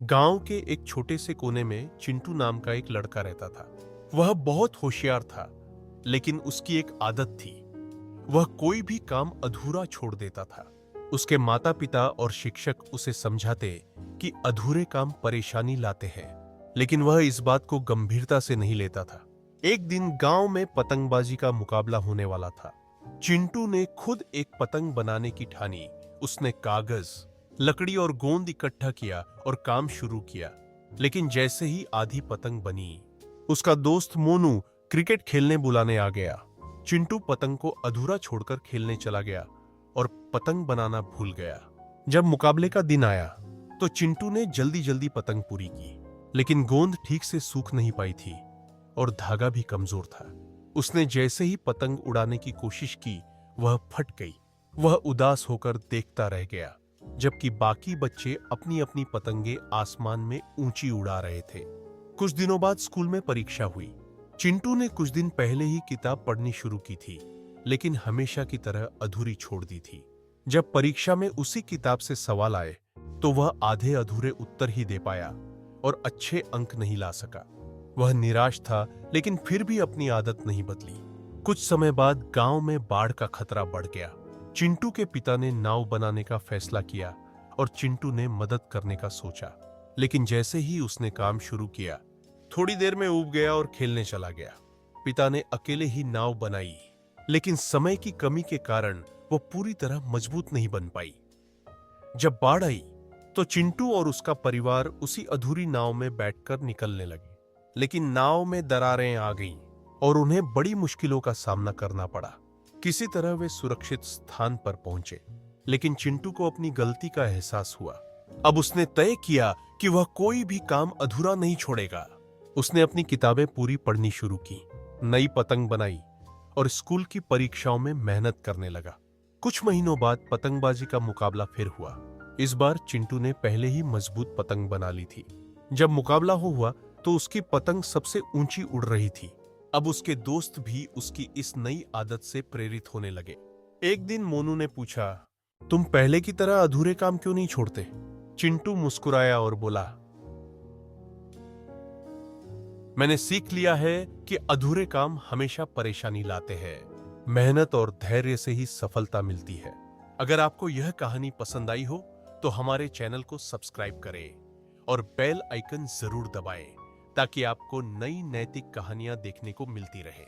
गांव के एक छोटे से कोने में चिंटू नाम का एक लड़का रहता था। वह बहुत होशियार था, लेकिन उसकी एक आदत थी। वह कोई भी काम अधूरा छोड़ देता था। उसके माता पिता और शिक्षक उसे समझाते कि अधूरे काम परेशानी लाते हैं, लेकिन वह इस बात को गंभीरता से नहीं लेता था। एक दिन गांव में पतंगबाजी का मुकाबला होने वाला था। चिंटू ने खुद एक पतंग बनाने की ठानी। उसने कागज, लकड़ी और गोंद इकट्ठा किया और काम शुरू किया। लेकिन जैसे ही आधी पतंग बनी, उसका दोस्त मोनू क्रिकेट खेलने बुलाने आ गया। चिंटू पतंग को अधूरा छोड़कर खेलने चला गया और पतंग बनाना भूल गया। जब मुकाबले का दिन आया तो चिंटू ने जल्दी जल्दी पतंग पूरी की, लेकिन गोंद ठीक से सूख नहीं पाई थी और धागा भी कमजोर था। उसने जैसे ही पतंग उड़ाने की कोशिश की, वह फट गई। वह उदास होकर देखता रह गया, जबकि बाकी बच्चे अपनी अपनी पतंगे आसमान में ऊंची उड़ा रहे थे। कुछ दिनों बाद स्कूल में परीक्षा हुई। चिंटू ने कुछ दिन पहले ही किताब पढ़नी शुरू की थी, लेकिन हमेशा की तरह अधूरी छोड़ दी थी। जब परीक्षा में उसी किताब से सवाल आए तो वह आधे अधूरे उत्तर ही दे पाया और अच्छे अंक नहीं ला सका। वह निराश था, लेकिन फिर भी अपनी आदत नहीं बदली। कुछ समय बाद गांव में बाढ़ का खतरा बढ़ गया। चिंटू के पिता ने नाव बनाने का फैसला किया और चिंटू ने मदद करने का सोचा। लेकिन जैसे ही उसने काम शुरू किया, थोड़ी देर में ऊब गया और खेलने चला गया। पिता ने अकेले ही नाव बनाई, लेकिन समय की कमी के कारण वो पूरी तरह मजबूत नहीं बन पाई। जब बाढ़ आई तो चिंटू और उसका परिवार उसी अधूरी नाव में बैठकर निकलने लगे। लेकिन नाव में दरारें आ गईं और उन्हें बड़ी मुश्किलों का सामना करना पड़ा। किसी तरह वे सुरक्षित स्थान पर पहुंचे, लेकिन चिंटू को अपनी गलती का एहसास हुआ। अब उसने तय किया कि वह कोई भी काम अधूरा नहीं छोड़ेगा। उसने अपनी किताबें पूरी पढ़नी शुरू की, नई पतंग बनाई और स्कूल की परीक्षाओं में मेहनत करने लगा। कुछ महीनों बाद पतंगबाजी का मुकाबला फिर हुआ। इस बार चिंटू ने पहले ही मजबूत पतंग बना ली थी। जब मुकाबला हुआ तो उसकी पतंग सबसे ऊंची उड़ रही थी। अब उसके दोस्त भी उसकी इस नई आदत से प्रेरित होने लगे। एक दिन मोनू ने पूछा, तुम पहले की तरह अधूरे काम क्यों नहीं छोड़ते? चिंटू मुस्कुराया और बोला, मैंने सीख लिया है कि अधूरे काम हमेशा परेशानी लाते हैं। मेहनत और धैर्य से ही सफलता मिलती है। अगर आपको यह कहानी पसंद आई हो तो हमारे चैनल को सब्सक्राइब करें और बेल आइकन जरूर दबाएं, ताकि आपको नई नैतिक कहानियां देखने को मिलती रहे।